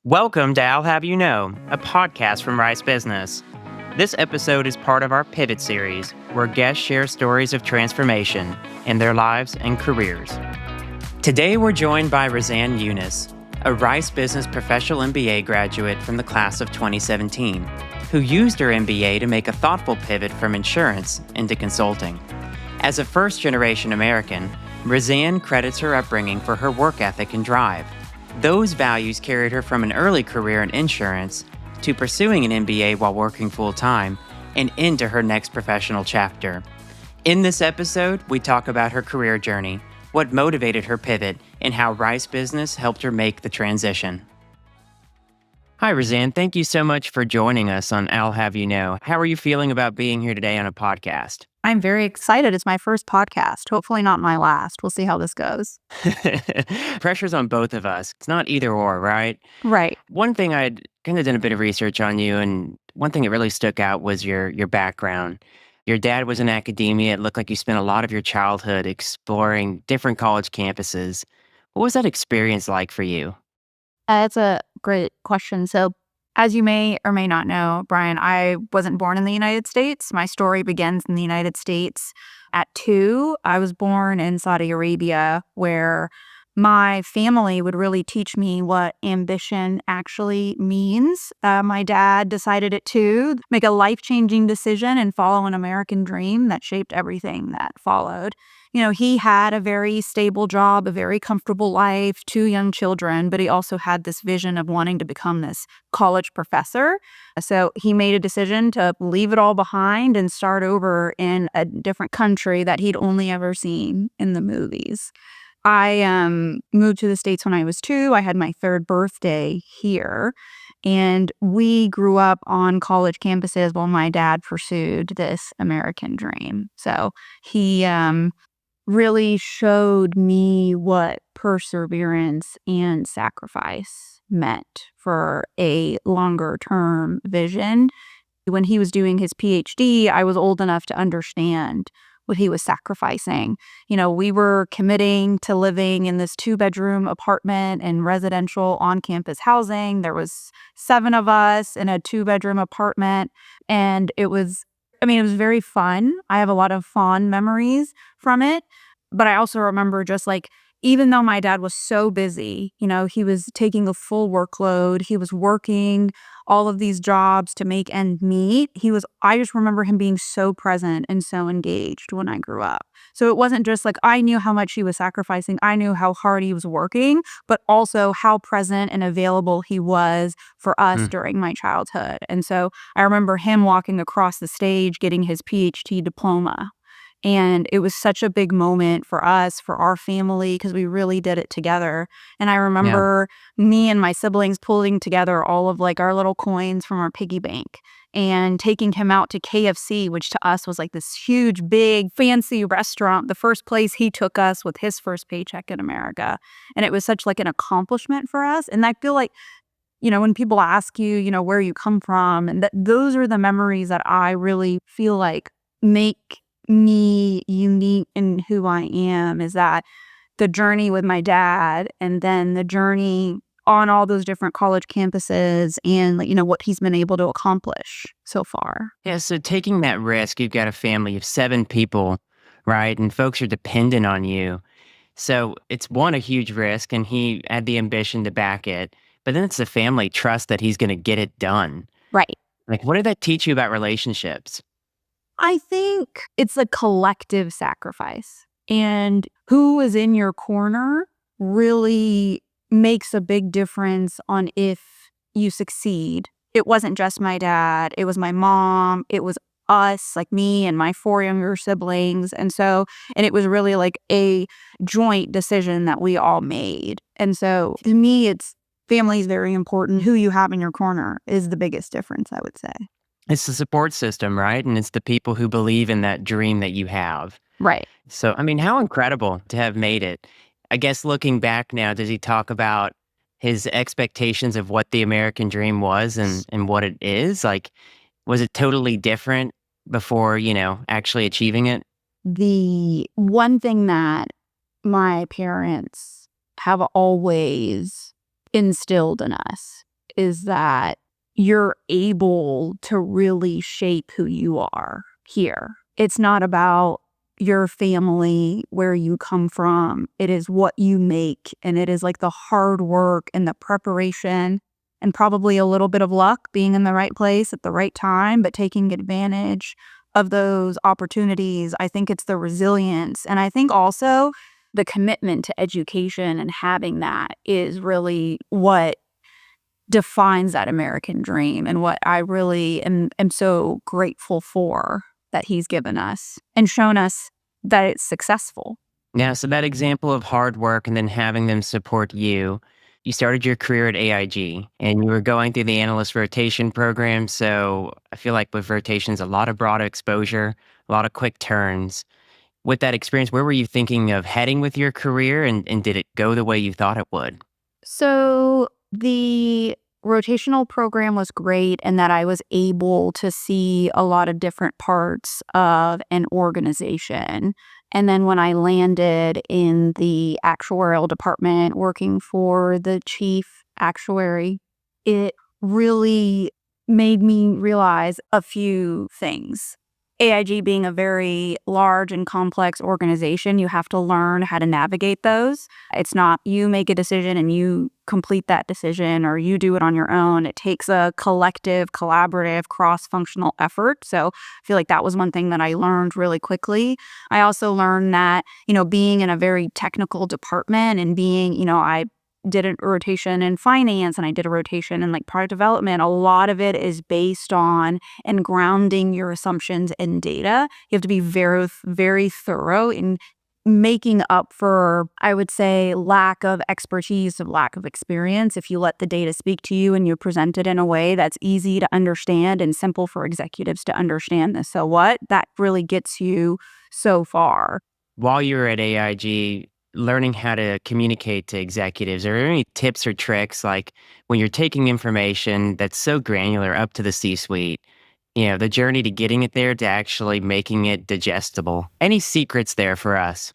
Welcome to I'll Have You Know, a podcast from Rice Business. This episode is part of our Pivot series, where guests share stories of transformation in their lives and careers. Today, we're joined by Rzan Yunus, a Rice Business Professional MBA graduate from the class of 2017, who used her MBA to make a thoughtful pivot from insurance into consulting. As a first-generation American, Rzan credits her upbringing for her work ethic and drive. Those values carried her from an early career in insurance to pursuing an MBA while working full-time and into her next professional chapter. In this episode, we talk about her career journey, what motivated her pivot, and how Rice Business helped her make the transition. Hi, Rzan. Thank you so much for joining us on I'll Have You Know. How are you feeling about being here today on a podcast? I'm very excited. It's my first podcast. Hopefully not my last. We'll see how this goes. Pressure's on both of us. It's not either or, right? Right. One thing I'd kind of done a bit of research on you, and one thing that really stuck out was your background. Your dad was in academia. It looked like you spent a lot of your childhood exploring different college campuses. What was that experience like for you? That's a great question. So, as you may or may not know, Brian, I wasn't born in the United States. My story begins in the United States at 2. I was born in Saudi Arabia, where my family would really teach me what ambition actually means. My dad decided at 2, make a life-changing decision and follow an American dream that shaped everything that followed. He had a very stable job, a very comfortable life, 2 young children, but he also had this vision of wanting to become this college professor. So he made a decision to leave it all behind and start over in a different country that he'd only ever seen in the movies. I moved to the States when I was 2. I had my 3rd birthday here, and we grew up on college campuses while my dad pursued this American dream. So he really showed me what perseverance and sacrifice meant for a longer term vision. When he was doing his PhD, I was old enough to understand what he was sacrificing. We were committing to living in this 2-bedroom apartment and residential on-campus housing. There was 7 of us in a 2-bedroom apartment, and it was very fun. I have a lot of fond memories from it. But I also remember just even though my dad was so busy, he was taking a full workload. He was working all of these jobs to make ends meet. I just remember him being so present and so engaged when I grew up. So it wasn't just I knew how much he was sacrificing. I knew how hard he was working, but also how present and available he was for us during my childhood. And so I remember him walking across the stage, getting his PhD diploma. And it was such a big moment for us, for our family, because we really did it together. And I remember me and my siblings pulling together all of our little coins from our piggy bank and taking him out to KFC, which to us was this huge, big, fancy restaurant, the first place he took us with his first paycheck in America. And it was such an accomplishment for us. And I feel when people ask you, where you come from, and those are the memories that I really feel make me unique in who I am, is that the journey with my dad and then the journey on all those different college campuses and what he's been able to accomplish so far. Yeah, so taking that risk, you've got a family of 7 people, right? And folks are dependent on you. So it's a huge risk, and he had the ambition to back it. But then it's the family trust that he's going to get it done. Right. What did that teach you about relationships? I think it's a collective sacrifice, and who is in your corner really makes a big difference on if you succeed. It wasn't just my dad. It was my mom. It was us, me and my 4 younger siblings. And it was really a joint decision that we all made. And so to me, family is very important. Who you have in your corner is the biggest difference, I would say. It's the support system, right? And it's the people who believe in that dream that you have. Right. So, how incredible to have made it. I guess looking back now, does he talk about his expectations of what the American dream was and what it is? Was it totally different before, actually achieving it? The one thing that my parents have always instilled in us is that you're able to really shape who you are here. It's not about your family, where you come from. It is what you make, and it is like the hard work and the preparation and probably a little bit of luck being in the right place at the right time, but taking advantage of those opportunities. I think it's the resilience. And I think also the commitment to education and having that is really what defines that American dream and what I really am so grateful for that he's given us and shown us that it's successful. Yeah, so that example of hard work and then having them support you, you started your career at AIG and you were going through the analyst rotation program. So I feel like with rotations, a lot of broad exposure, a lot of quick turns. With that experience, where were you thinking of heading with your career and did it go the way you thought it would? So the rotational program was great in that I was able to see a lot of different parts of an organization. And then when I landed in the actuarial department working for the chief actuary, it really made me realize a few things. AIG being a very large and complex organization, you have to learn how to navigate those. It's not you make a decision and you complete that decision or you do it on your own. It takes a collective, collaborative, cross-functional effort. So I feel like that was one thing that I learned really quickly. I also learned that, being in a very technical department and being, I did a rotation in finance and I did a rotation in like product development. A lot of it is based on and grounding your assumptions in data. You have to be very, very thorough in making up for, I would say, lack of expertise, of lack of experience. If you let the data speak to you and you present it in a way that's easy to understand and simple for executives to understand the so what, that really gets you so far. While you were at AIG, learning how to communicate to executives, are there any tips or tricks like when you're taking information that's so granular up to the C-suite, the journey to getting it there to actually making it digestible? Any secrets there for us?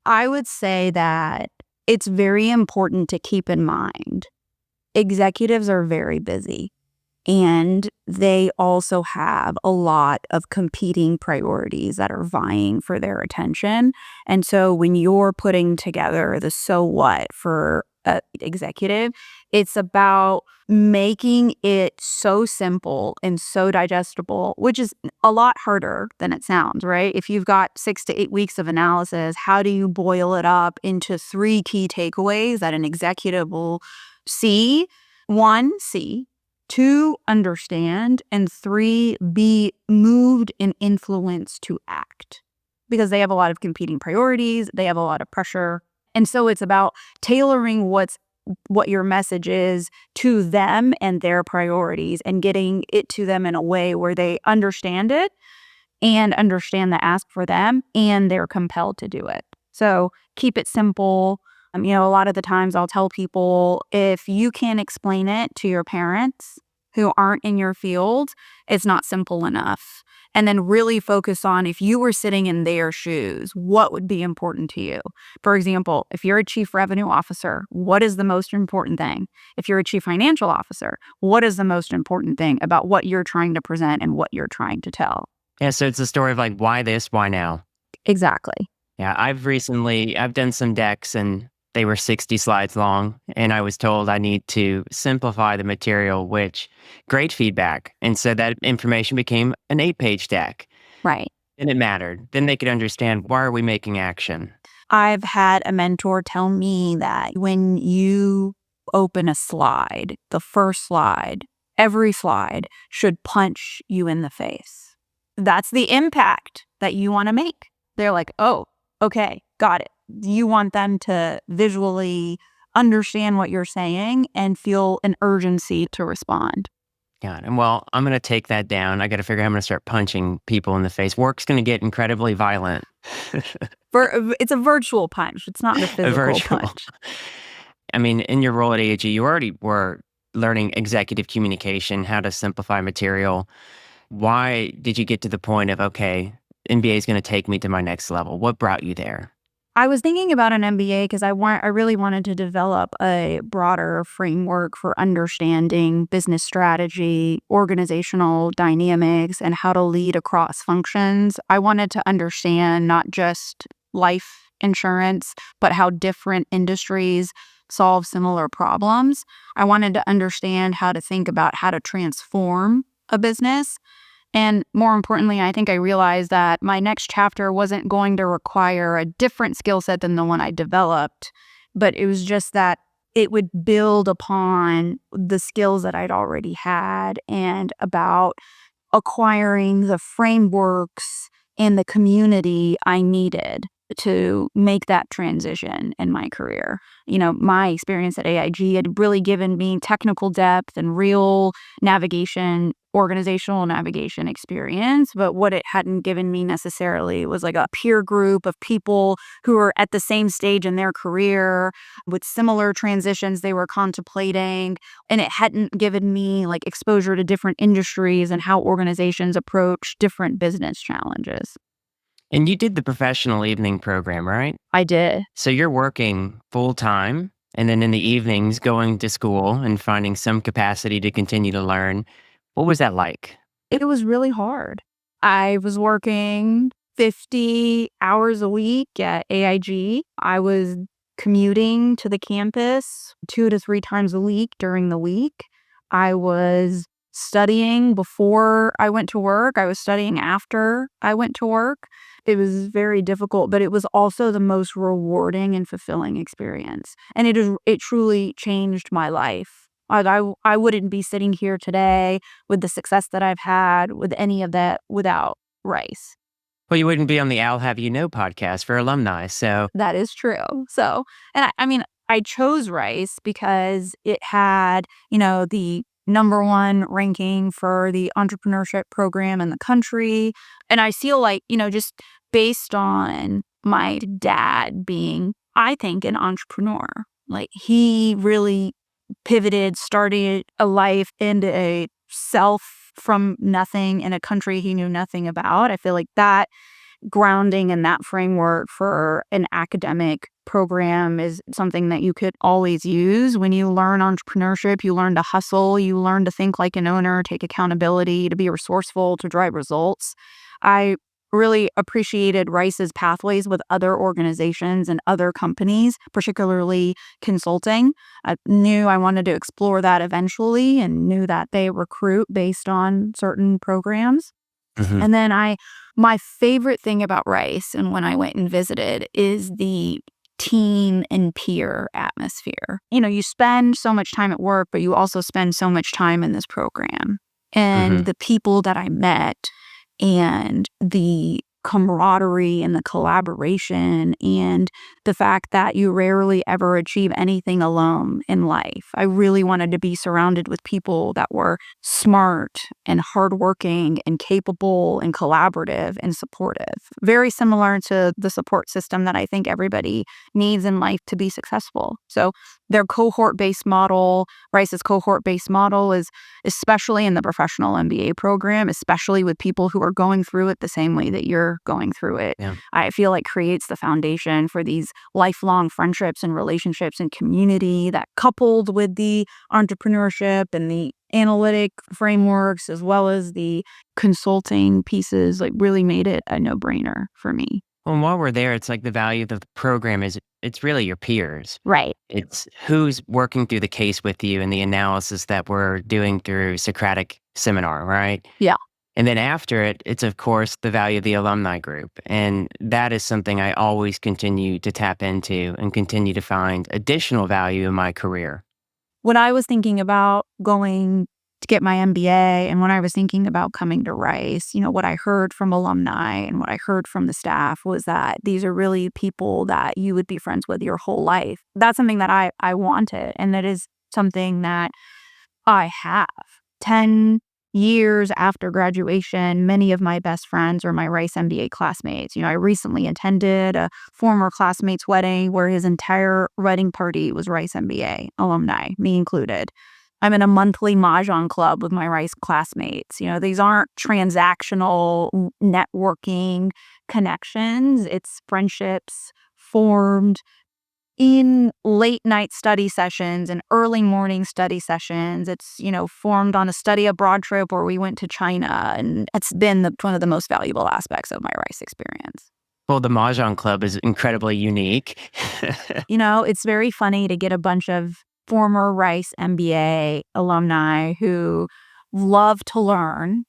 I would say that it's very important to keep in mind executives are very busy. And they also have a lot of competing priorities that are vying for their attention. And so when you're putting together the so what for an executive, it's about making it so simple and so digestible, which is a lot harder than it sounds, right? If you've got 6 to 8 weeks of analysis, how do you boil it up into 3 key takeaways that an executive will see? 1, see. 2, understand, and 3, be moved and influenced to act. Because they have a lot of competing priorities, they have a lot of pressure. And so it's about tailoring what your message is to them and their priorities and getting it to them in a way where they understand it and understand the ask for them and they're compelled to do it. So keep it simple. A lot of the times I'll tell people if you can't explain it to your parents who aren't in your field, it's not simple enough. And then really focus on if you were sitting in their shoes, what would be important to you? For example, if you're a chief revenue officer, what is the most important thing? If you're a chief financial officer, what is the most important thing about what you're trying to present and what you're trying to tell? Yeah, so it's a story of like, why this, why now? Exactly. Yeah, I've done some decks and they were 60 slides long, and I was told I need to simplify the material, which great feedback. And so that information became an 8-page deck. Right. And it mattered. Then they could understand, why are we making action? I've had a mentor tell me that when you open a slide, the first slide, every slide should punch you in the face. That's the impact that you want to make. They're like, oh, okay, got it. You want them to visually understand what you're saying and feel an urgency to respond. Yeah, and well, I'm going to take that down. I got to figure out how I'm going to start punching people in the face. Work's going to get incredibly violent. It's a virtual punch. It's not a physical punch. I mean, in your role at AAG, you already were learning executive communication, how to simplify material. Why did you get to the point of, okay, MBA is going to take me to my next level? What brought you there? I was thinking about an MBA because I really wanted to develop a broader framework for understanding business strategy, organizational dynamics, and how to lead across functions. I wanted to understand not just life insurance, but how different industries solve similar problems. I wanted to understand how to think about how to transform a business. And more importantly, I think I realized that my next chapter wasn't going to require a different skill set than the one I developed, but it was just that it would build upon the skills that I'd already had and about acquiring the frameworks and the community I needed to make that transition in my career. My experience at AIG had really given me technical depth and real navigation, organizational navigation experience. But what it hadn't given me necessarily was like a peer group of people who were at the same stage in their career with similar transitions they were contemplating. And it hadn't given me like exposure to different industries and how organizations approach different business challenges. And you did the professional evening program, right? I did. So you're working full time and then in the evenings going to school and finding some capacity to continue to learn. What was that like? It was really hard. I was working 50 hours a week at AIG. I was commuting to the campus 2 to 3 times a week during the week. I was studying before I went to work. I was studying after I went to work. It was very difficult, but it was also the most rewarding and fulfilling experience. And it truly changed my life. I wouldn't be sitting here today with the success that I've had with any of that without Rice. Well, you wouldn't be on the I'll Have You Know podcast for alumni. So, That is true. So, and I mean, I chose Rice because it had, the number one ranking for the entrepreneurship program in the country. And I feel like, just based on my dad being, I think, an entrepreneur, like he really pivoted, started a life into a self from nothing in a country he knew nothing about. I feel like that grounding and that framework for an academic program is something that you could always use. When you learn entrepreneurship, you learn to hustle, you learn to think like an owner, take accountability, to be resourceful, to drive results. I really appreciated Rice's pathways with other organizations and other companies, particularly consulting. I knew I wanted to explore that eventually and knew that they recruit based on certain programs. mhm. And then my favorite thing about Rice and when I went and visited is the team and peer atmosphere. You spend so much time at work, but you also spend so much time in this program. And Mhm. the people that I met and the camaraderie and the collaboration and the fact that you rarely ever achieve anything alone in life. I really wanted to be surrounded with people that were smart and hardworking and capable and collaborative and supportive. Very similar to the support system that I think everybody needs in life to be successful. So their cohort-based model, Rice's cohort-based model is especially in the professional MBA program, especially with people who are going through it the same way that you're going through it. Yeah. I feel like creates the foundation for these lifelong friendships and relationships and community that coupled with the entrepreneurship and the analytic frameworks as well as the consulting pieces like really made it a no-brainer for me. Well, and while we're there, it's like the value of the program is it's really your peers. Right. It's who's working through the case with you and the analysis that we're doing through Socratic seminar, right? Yeah. And then after it, it's of course the value of the alumni group. And that is something I always continue to tap into and continue to find additional value in my career. When I was thinking about going to get my MBA and when I was thinking about coming to Rice, what I heard from alumni and what I heard from the staff was that these are really people that you would be friends with your whole life. That's something that I wanted. And that is something that I have. 10 years after graduation, many of my best friends are my Rice MBA classmates. I recently attended a former classmate's wedding where his entire wedding party was Rice MBA alumni, me included. I'm in a monthly Mahjong club with my Rice classmates. These aren't transactional networking connections. It's friendships formed in late night study sessions and early morning study sessions. It's, formed on a study abroad trip where we went to China. And it's been one of the most valuable aspects of my Rice experience. Well, the Mahjong Club is incredibly unique. It's very funny to get a bunch of former Rice MBA alumni who love to learn.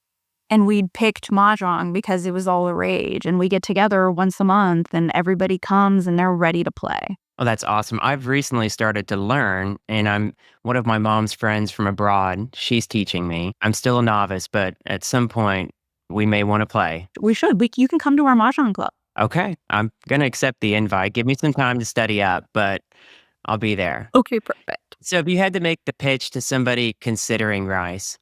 And we'd picked Mahjong because it was all the rage. And we get together once a month and everybody comes and they're ready to play. Oh, that's awesome. I've recently started to learn, and I'm one of my mom's friends from abroad. She's teaching me. I'm still a novice, but at some point, we may want to play. We should. You can come to our Mahjong club. Okay, I'm going to accept the invite. Give me some time to study up, but I'll be there. Okay, perfect. So if you had to make the pitch to somebody considering Rice,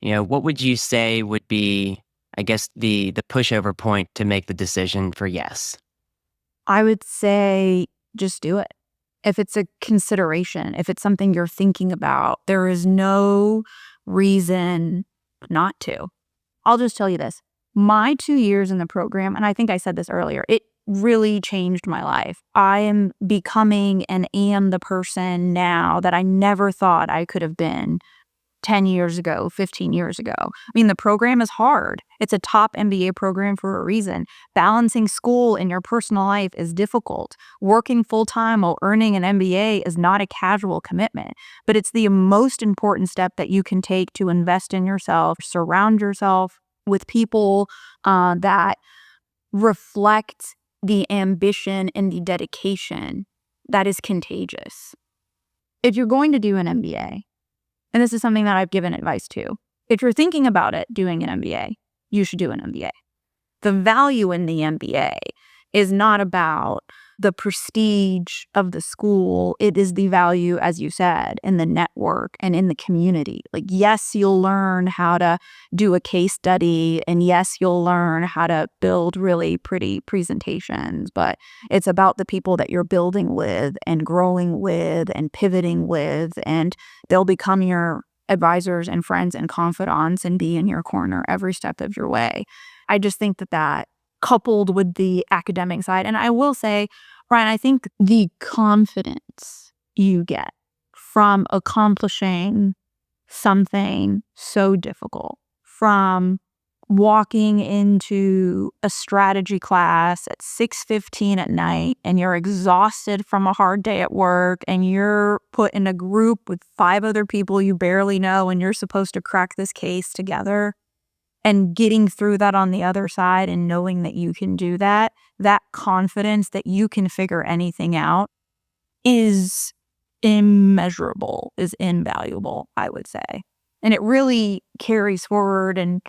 what would you say would be, I guess, the pushover point to make the decision for yes? I would say just do it. If it's a consideration, if it's something you're thinking about, there is no reason not to. I'll just tell you this. My 2 years in the program, and I think I said this earlier, it really changed my life. I am becoming and am the person now that I never thought I could have been 10 years ago, 15 years ago. I mean, the program is hard. It's a top MBA program for a reason. Balancing school and your personal life is difficult. Working full-time while earning an MBA is not a casual commitment, but it's the most important step that you can take to invest in yourself, surround yourself with people that reflect the ambition and the dedication that is contagious. If you're going to do an MBA, and this is something that I've given advice to, if you're thinking about it, doing an MBA, you should do an MBA. The value in the MBA is not about the prestige of the school. It is the value, as you said, in the network and in the community. Like, yes, you'll learn how to do a case study, and yes, you'll learn how to build really pretty presentations, but it's about the people that you're building with and growing with and pivoting with, and they'll become your advisors and friends and confidants and be in your corner every step of your way. I just think that coupled with the academic side, and I will say, Brian, I think the confidence you get from accomplishing something so difficult, from walking into a strategy class at 6:15 at night and you're exhausted from a hard day at work and you're put in a group with 5 other people you barely know and you're supposed to crack this case together, and getting through that on the other side and knowing that you can do that, that confidence that you can figure anything out is immeasurable, is invaluable, I would say. And it really carries forward, and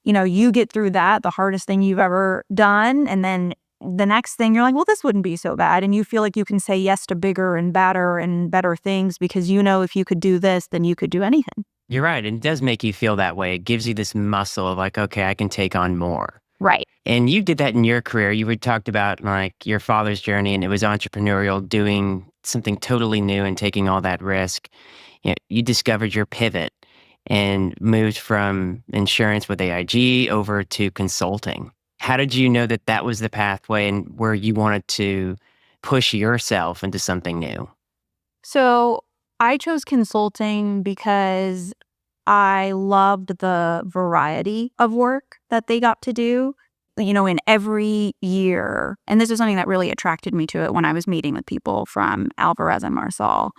you get through that, the hardest thing you've ever done, and then the next thing you're like, well, this wouldn't be so bad. And you feel like you can say yes to bigger and better things because if you could do this, then you could do anything. You're right. And it does make you feel that way. It gives you this muscle of like, okay, I can take on more. Right. And you did that in your career. You talked about like your father's journey, and it was entrepreneurial, doing something totally new and taking all that risk. You discovered your pivot and moved from insurance with AIG over to consulting. How did you know that that was the pathway and where you wanted to push yourself into something new? So I chose consulting because I loved the variety of work that they got to do. In every year, and this is something that really attracted me to it when I was meeting with people from Alvarez and Marsal.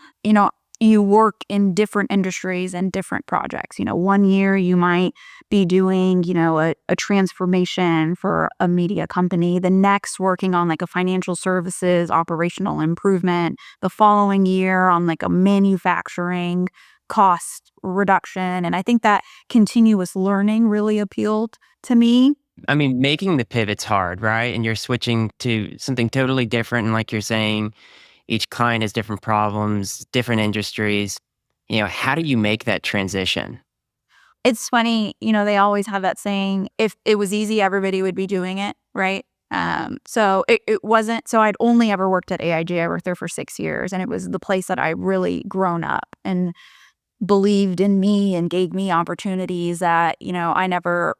You work in different industries and different projects. One year you might be doing, a transformation for a media company. The next working on like a financial services operational improvement. The following year on like a manufacturing cost reduction. And I think that continuous learning really appealed to me. I mean, making the pivot's hard, right? And you're switching to something totally different. And like you're saying, each client has different problems, different industries. How do you make that transition? It's funny, they always have that saying, if it was easy, everybody would be doing it, right? So it wasn't. So I'd only ever worked at AIG. I worked there for 6 years, and it was the place that I really grown up and believed in me and gave me opportunities that, I never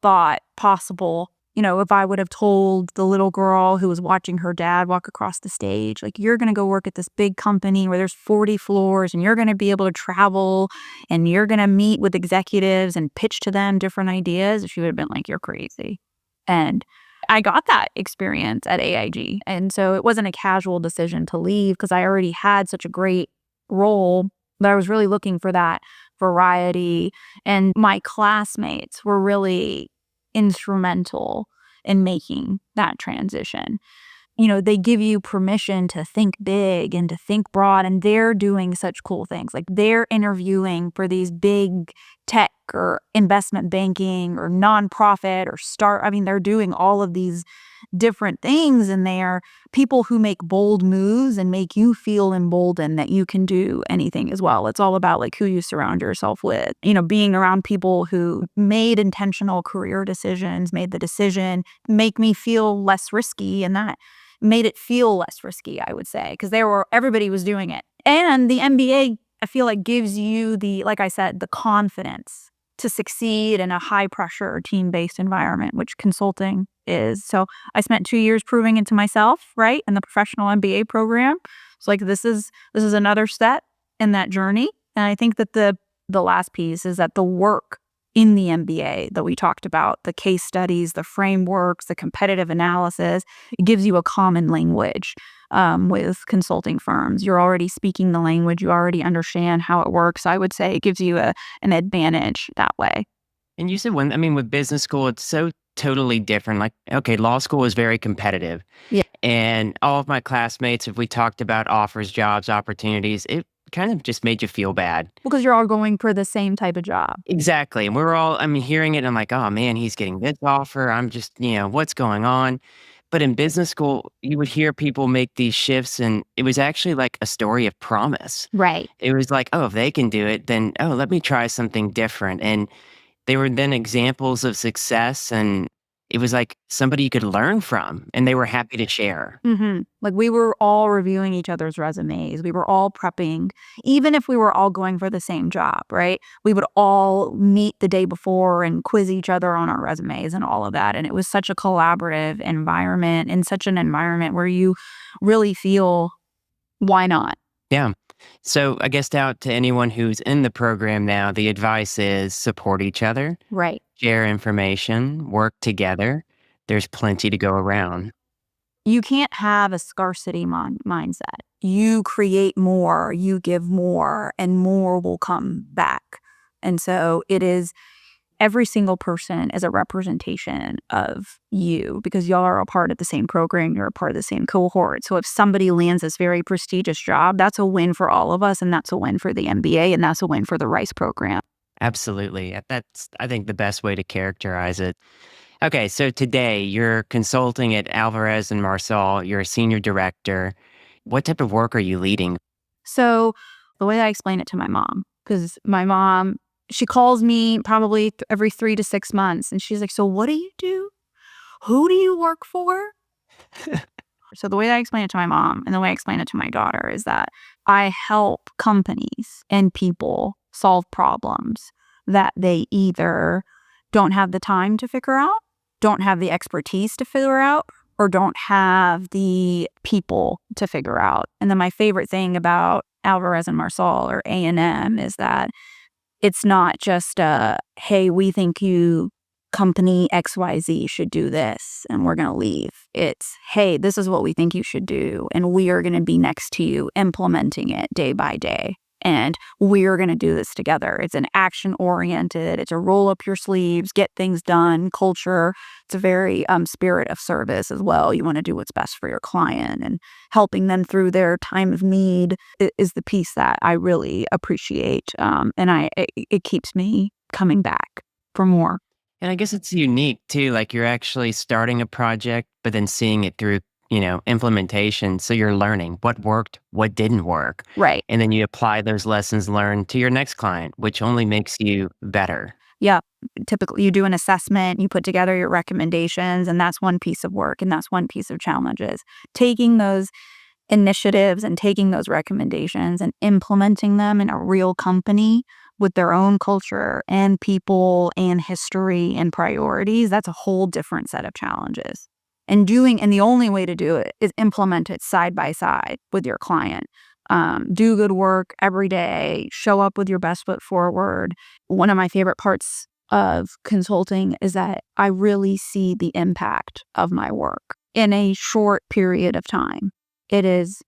thought possible, if I would have told the little girl who was watching her dad walk across the stage, like, you're going to go work at this big company where there's 40 floors and you're going to be able to travel and you're going to meet with executives and pitch to them different ideas, she would have been like, you're crazy. And I got that experience at AIG. And so it wasn't a casual decision to leave because I already had such a great role, but I was really looking for that variety. And my classmates were really instrumental in making that transition. They give you permission to think big and to think broad, and they're doing such cool things. Like, they're interviewing for these big tech or investment banking or nonprofit or they're doing all of these different things, and they are people who make bold moves and make you feel emboldened that you can do anything as well. It's all about like who you surround yourself with. Being around people who made intentional career decisions, made the decision, make me feel less risky, and that made it feel less risky, I would say, because everybody was doing it. And the MBA, I feel like, gives you like I said, the confidence to succeed in a high pressure team-based environment, which consulting is. So I spent 2 years proving it to myself, right, in the professional MBA program. It's like, this is another step in that journey. And I think that the last piece is that the work in the MBA that we talked about, the case studies, the frameworks, the competitive analysis, it gives you a common language with consulting firms. You're already speaking the language. You already understand how it works. I would say it gives you an advantage that way. And you said with business school, it's so totally different. Like, okay, law school is very competitive. Yeah. And all of my classmates, if we talked about offers, jobs, opportunities, it kind of just made you feel bad. Because you're all going for the same type of job. Exactly. And we're all, hearing it, I'm like, oh man, he's getting this offer. I'm just, what's going on? But in business school, you would hear people make these shifts, and it was actually like a story of promise. Right. It was like, oh, if they can do it, then, oh, let me try something different. And they were then examples of success, and it was like somebody you could learn from, and they were happy to share. Mm-hmm. Like, we were all reviewing each other's resumes. We were all prepping, even if we were all going for the same job, right? We would all meet the day before and quiz each other on our resumes and all of that. And it was such a collaborative environment, and such an environment where you really feel, why not? Yeah. So I guess out to anyone who's in the program now, the advice is support each other, Right. share information, work together. There's plenty to go around. You can't have a scarcity mindset. You create more, you give more, and more will come back. And so it is, every single person is a representation of you, because y'all are a part of the same program. You're a part of the same cohort. So if somebody lands this very prestigious job, that's a win for all of us. And that's a win for the MBA. And that's a win for the Rice program. Absolutely. That's, I think, the best way to characterize it. Okay, so today you're consulting at Alvarez and Marsal. You're a senior director. What type of work are you leading? So the way I explain it to my mom, because my mom, she calls me probably every 3 to 6 months, and she's like, so what do you do? Who do you work for? So the way I explain it to my mom and the way I explain it to my daughter is that I help companies and people solve problems that they either don't have the time to figure out, don't have the expertise to figure out, or don't have the people to figure out. And then my favorite thing about Alvarez and Marsal, or A&M, is that it's not just hey, we think you company XYZ should do this and we're going to leave. It's, hey, this is what we think you should do, and we are going to be next to you implementing it day by day. And we're going to do this together. It's an action-oriented, it's a roll up your sleeves, get things done culture. It's a very spirit of service as well. You want to do what's best for your client, and helping them through their time of need is the piece that I really appreciate. And it keeps me coming back for more. And I guess it's unique too, like you're actually starting a project, but then seeing it through, implementation. So you're learning what worked, what didn't work. Right. And then you apply those lessons learned to your next client, which only makes you better. Yeah. Typically, you do an assessment, you put together your recommendations, and that's one piece of work, and that's one piece of challenges. Taking those initiatives and taking those recommendations and implementing them in a real company with their own culture and people and history and priorities, that's a whole different set of challenges. And the only way to do it is implement it side by side with your client. Do good work every day, show up with your best foot forward. One of my favorite parts of consulting is that I really see the impact of my work in a short period of time. It is,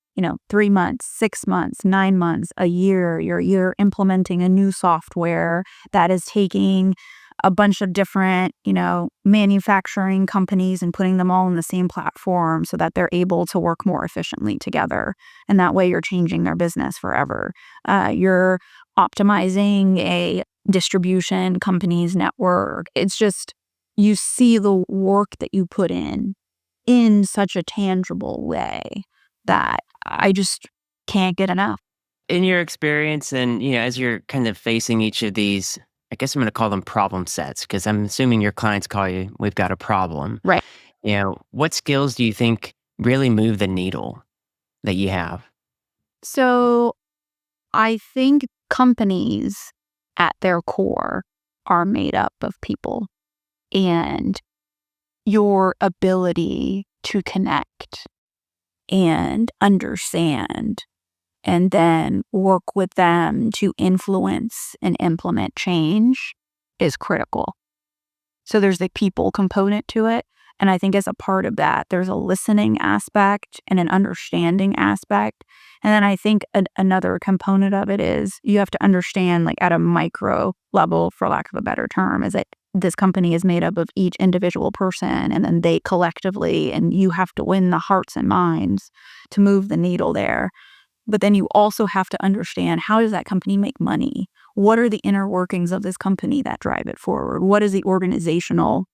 3 months, 6 months, 9 months, a year. You're implementing a new software that is taking a bunch of different, manufacturing companies and putting them all on the same platform so that they're able to work more efficiently together. And that way you're changing their business forever. You're optimizing a distribution company's network. It's just, you see the work that you put in such a tangible way that I just can't get enough. In your experience and, as you're kind of facing each of these, I guess I'm going to call them problem sets because I'm assuming your clients call you, we've got a problem. Right. What skills do you think really move the needle that you have? So I think companies at their core are made up of people, and your ability to connect and understand and then work with them to influence and implement change is critical. So there's the people component to it. And I think as a part of that, there's a listening aspect and an understanding aspect. And then I think another component of it is you have to understand, like at a micro level, for lack of a better term, is that this company is made up of each individual person, and then they collectively, and you have to win the hearts and minds to move the needle there. But then you also have to understand, how does that company make money? What are the inner workings of this company that drive it forward? What is the organizational,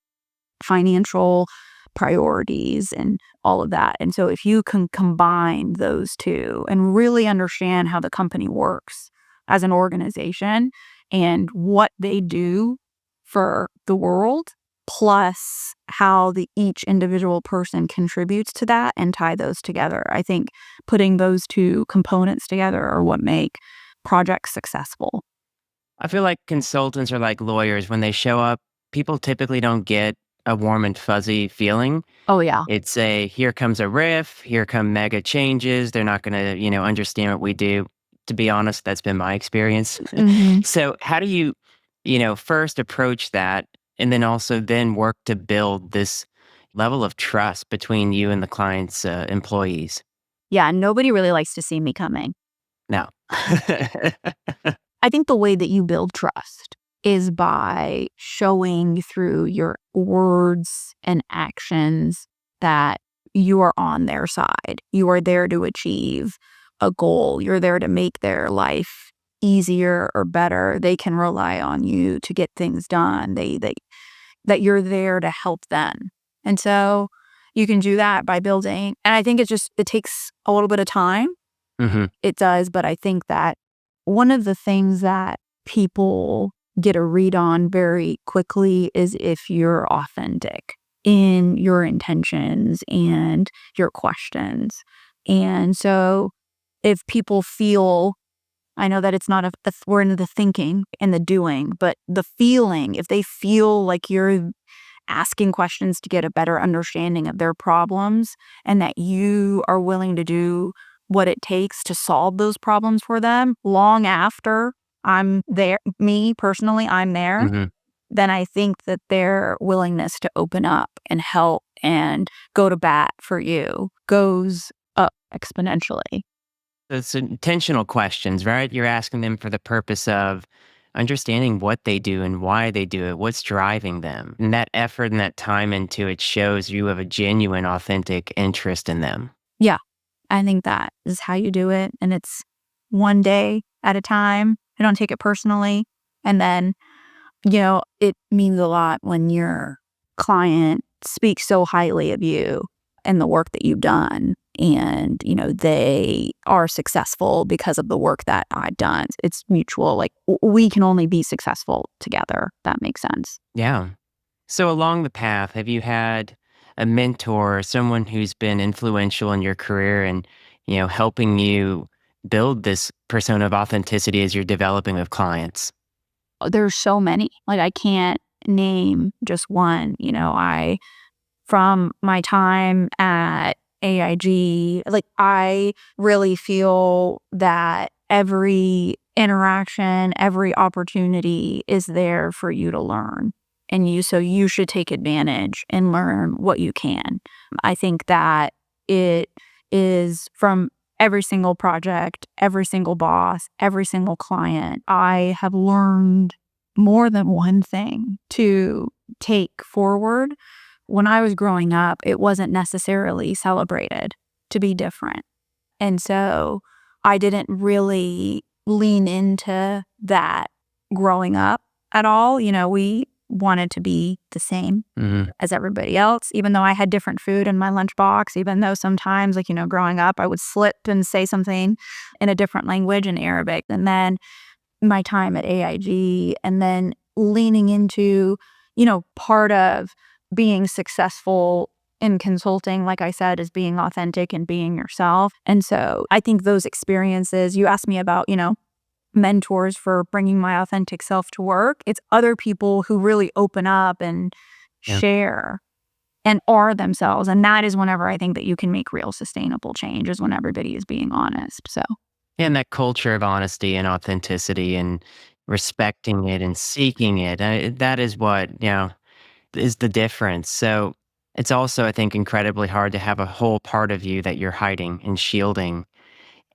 financial priorities and all of that? And so if you can combine those two and really understand how the company works as an organization and what they do for the world, plus how each individual person contributes to that, and tie those together. I think putting those two components together are what make projects successful. I feel like consultants are like lawyers. When they show up, people typically don't get a warm and fuzzy feeling. Oh, yeah. It's here comes a riff, here come mega changes. They're not going to, understand what we do. To be honest, that's been my experience. Hmm. So how do you, first approach that and then work to build this level of trust between you and the client's employees? Yeah, nobody really likes to see me coming. No. I think the way that you build trust is by showing through your words and actions that you are on their side. You are there to achieve a goal. You're there to make their life easier or better. They can rely on you to get things done. That you're there to help them. And so you can do that by building. And I think it takes a little bit of time. Hmm. It does. But I think that one of the things that people get a read on very quickly is if you're authentic in your intentions and your questions. And so if people feel, I know that it's not we're into the thinking and the doing, but the feeling, if they feel like you're asking questions to get a better understanding of their problems and that you are willing to do what it takes to solve those problems for them long after I'm there, me personally, I'm there, Hmm. then I think that their willingness to open up and help and go to bat for you goes up exponentially. It's intentional questions, right? You're asking them for the purpose of understanding what they do and why they do it, what's driving them. And that effort and that time into it shows you have a genuine, authentic interest in them. Yeah, I think that is how you do it. And it's one day at a time. I don't take it personally. And then, it means a lot when your client speaks so highly of you and the work that you've done. And, they are successful because of the work that I've done. It's mutual. Like, we can only be successful together. That makes sense. Yeah. So along the path, have you had a mentor or someone who's been influential in your career and, helping you build this persona of authenticity as you're developing with clients? There's so many. Like, I can't name just one. From my time at AIG, like, I really feel that every interaction, every opportunity is there for you to learn. So you should take advantage and learn what you can. I think that it is from every single project, every single boss, every single client. I have learned more than one thing to take forward. When I was growing up, it wasn't necessarily celebrated to be different. And so I didn't really lean into that growing up at all. We wanted to be the same as everybody else, even though I had different food in my lunchbox, even though sometimes, growing up, I would slip and say something in a different language in Arabic. And then my time at AIG, and then leaning into, part of being successful in consulting, like I said, is being authentic and being yourself. And so I think those experiences, you asked me about, mentors for bringing my authentic self to work. It's other people who really open up and share and are themselves. And that is whenever I think that you can make real sustainable change, is when everybody is being honest. So. And that culture of honesty and authenticity and respecting it and seeking it, that is what, is the difference. So it's also, I think, incredibly hard to have a whole part of you that you're hiding and shielding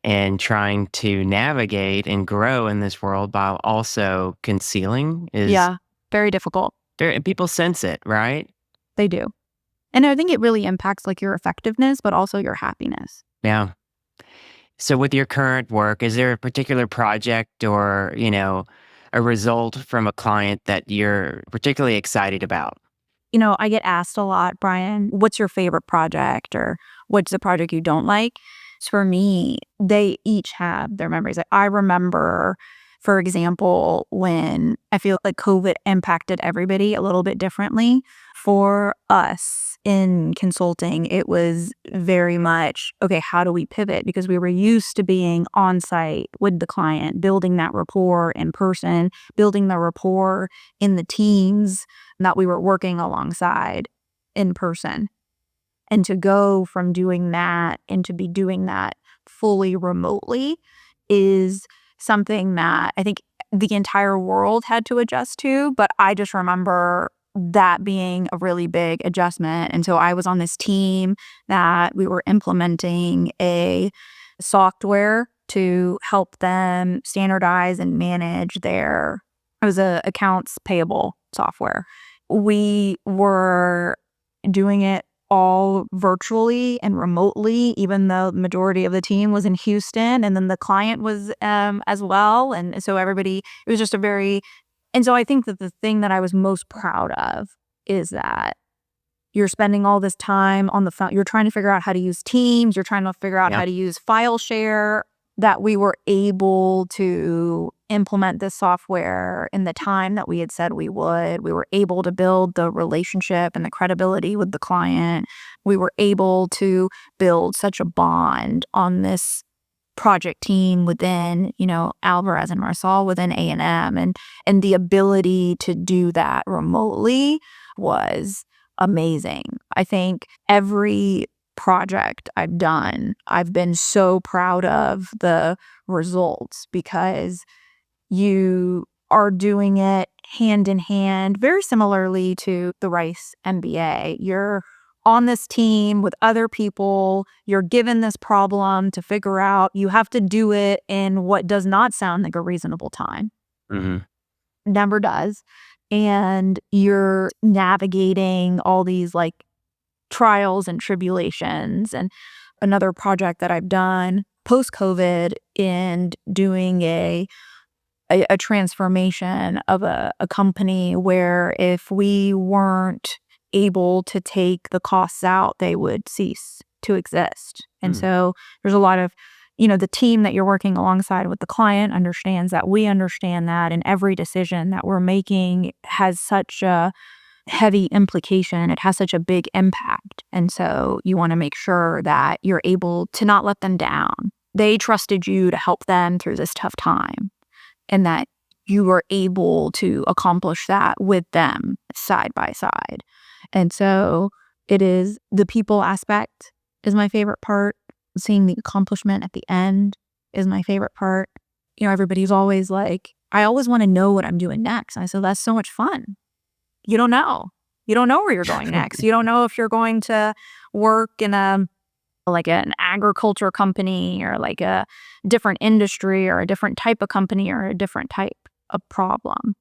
and trying to navigate and grow in this world while also concealing is Yeah, very difficult. people sense it, right? They do. And I think it really impacts your effectiveness, but also your happiness. Yeah. So with your current work, is there a particular project or, a result from a client that you're particularly excited about? I get asked a lot, Brian, what's your favorite project, or what's the project you don't like? For me, they each have their memories. I remember, for example, when I feel like COVID impacted everybody a little bit differently. For us in consulting, it was very much, okay, how do we pivot? Because we were used to being on site with the client, building that rapport in person, building the rapport in the teams that we were working alongside in person. And to go from doing that and to be doing that fully remotely is something that I think the entire world had to adjust to. But I just remember that being a really big adjustment. And so I was on this team that we were implementing a software to help them standardize and manage it was a accounts payable software. We were doing it all virtually and remotely, even though the majority of the team was in Houston, and then the client was as well. And so it was just and so I think that the thing that I was most proud of is that you're spending all this time on the phone, you're trying to figure out how to use Teams, you're trying to figure out how to use file share, that we were able to implement this software in the time that we had said we would. We were able to build the relationship and the credibility with the client. We were able to build such a bond on this project team within, Alvarez and Marsal within A&M, and the ability to do that remotely was amazing. I think every project I've done, I've been so proud of the results, because you are doing it hand in hand, very similarly to the Rice MBA. You're on this team with other people. You're given this problem to figure out. You have to do it in what does not sound like a reasonable time. Never does. And you're navigating all these trials and tribulations. And another project that I've done post-COVID, and doing a transformation of a company where if we weren't able to take the costs out, they would cease to exist. And so there's a lot of, the team that you're working alongside with the client understands that, we understand that, and every decision that we're making has such a heavy implication. It has such a big impact. And so you want to make sure that you're able to not let them down. They trusted you to help them through this tough time, and that you were able to accomplish that with them side by side. And so it is the people aspect is my favorite part. Seeing the accomplishment at the end is my favorite part. Everybody's always like, I always want to know what I'm doing next. And I said, that's so much fun. You don't know. You don't know where you're going next. You don't know if you're going to work in an agriculture company or like a different industry or a different type of company or a different type of problem.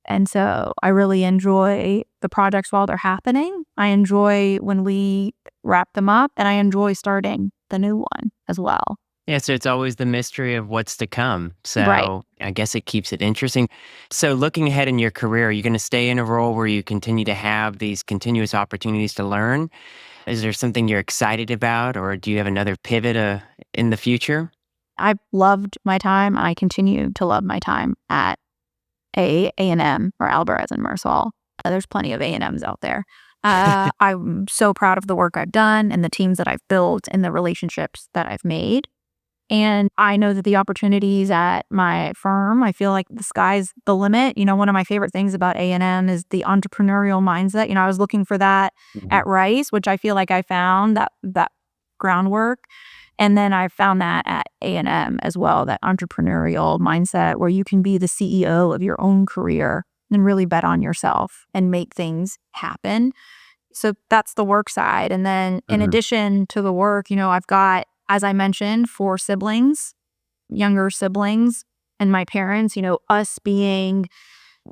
And so I really enjoy the projects while they're happening. I enjoy when we wrap them up, and I enjoy starting the new one as well. Yeah, so it's always the mystery of what's to come. Right. So I guess it keeps it interesting. So looking ahead in your career, are you going to stay in a role where you continue to have these continuous opportunities to learn? Is there something you're excited about, or do you have another pivot in the future? I've loved my time. I continue to love my time at A&M or Alvarez and Marsal. There's plenty of A&Ms out there. I'm so proud of the work I've done and the teams that I've built and the relationships that I've made. And I know that the opportunities at my firm, I feel like the sky's the limit. One of my favorite things about A&M is the entrepreneurial mindset. I was looking for that at Rice, which I feel like I found that groundwork. And then I found that at A&M as well, that entrepreneurial mindset where you can be the CEO of your own career and really bet on yourself and make things happen. So that's the work side. And then in addition to the work, I've got, as I mentioned, 4 siblings, younger siblings, and my parents, us being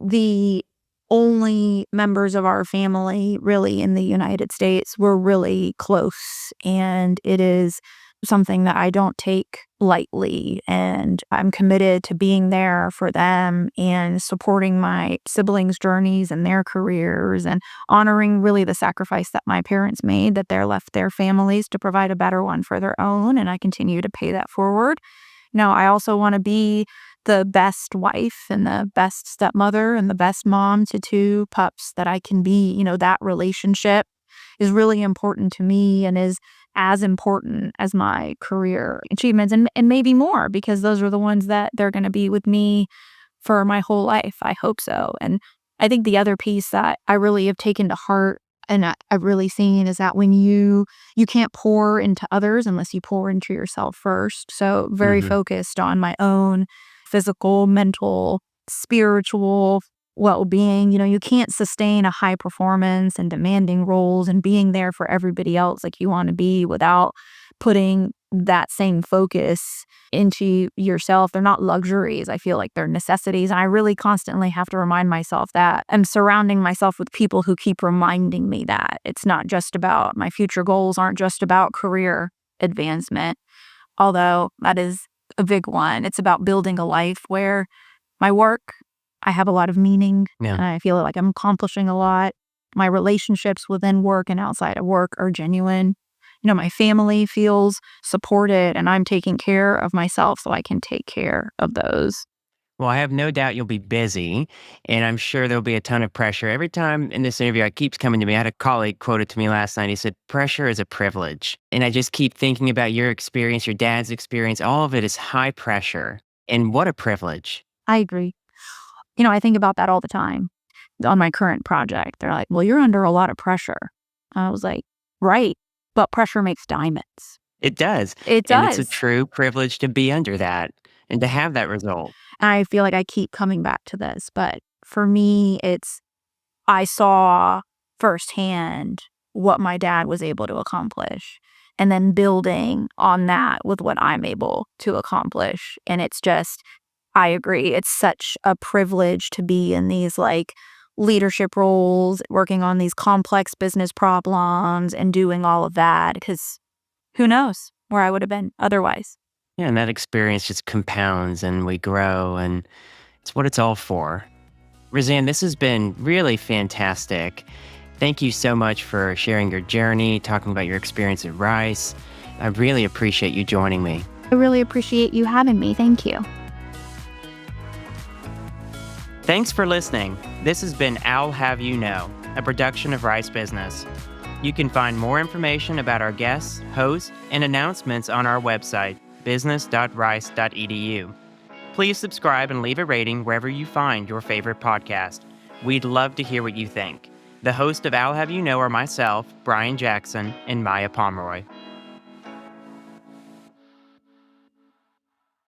the only members of our family really in the United States, we're really close. And it is something that I don't take lightly. And I'm committed to being there for them and supporting my siblings' journeys and their careers and honoring really the sacrifice that my parents made, that they left their families to provide a better one for their own. And I continue to pay that forward. I also want to be the best wife and the best stepmother and the best mom to 2 pups that I can be. That relationship is really important to me and is as important as my career achievements and maybe more, because those are the ones that they're going to be with me for my whole life. I hope so. And I think the other piece that I really have taken to heart and I've really seen is that when you can't pour into others unless you pour into yourself first. So very focused on my own physical, mental, spiritual well-being. You can't sustain a high performance and demanding roles and being there for everybody else like you want to be without putting that same focus into yourself. They're not luxuries. I feel like they're necessities. And I really constantly have to remind myself that I'm surrounding myself with people who keep reminding me that it's not just about my future goals, aren't just about career advancement, although that is a big one. It's about building a life where my work, I have a lot of meaning. Yeah. And I feel like I'm accomplishing a lot. My relationships within work and outside of work are genuine. My family feels supported and I'm taking care of myself so I can take care of those. Well, I have no doubt you'll be busy, and I'm sure there'll be a ton of pressure. Every time in this interview, it keeps coming to me. I had a colleague quote it to me last night. He said, pressure is a privilege. And I just keep thinking about your experience, your dad's experience. All of it is high pressure. And what a privilege. I agree. I think about that all the time on my current project. They're like, well, you're under a lot of pressure. I was like, right. But pressure makes diamonds. It does. It And does. it's a true privilege to be under that and to have that result. I feel like I keep coming back to this, but for me, I saw firsthand what my dad was able to accomplish and then building on that with what I'm able to accomplish. And it's just, I agree. It's such a privilege to be in these leadership roles, working on these complex business problems and doing all of that, because who knows where I would have been otherwise. Yeah, and that experience just compounds and we grow, and it's what it's all for. Rzan, this has been really fantastic. Thank you so much for sharing your journey, talking about your experience at Rice. I really appreciate you joining me. I really appreciate you having me. Thank you. Thanks for listening. This has been I'll Have You Know, a production of Rice Business. You can find more information about our guests, hosts, and announcements on our website, business.rice.edu. Please subscribe and leave a rating wherever you find your favorite podcast. We'd love to hear what you think. The host of I'll Have You Know are myself, Brian Jackson, and Maya Pomeroy.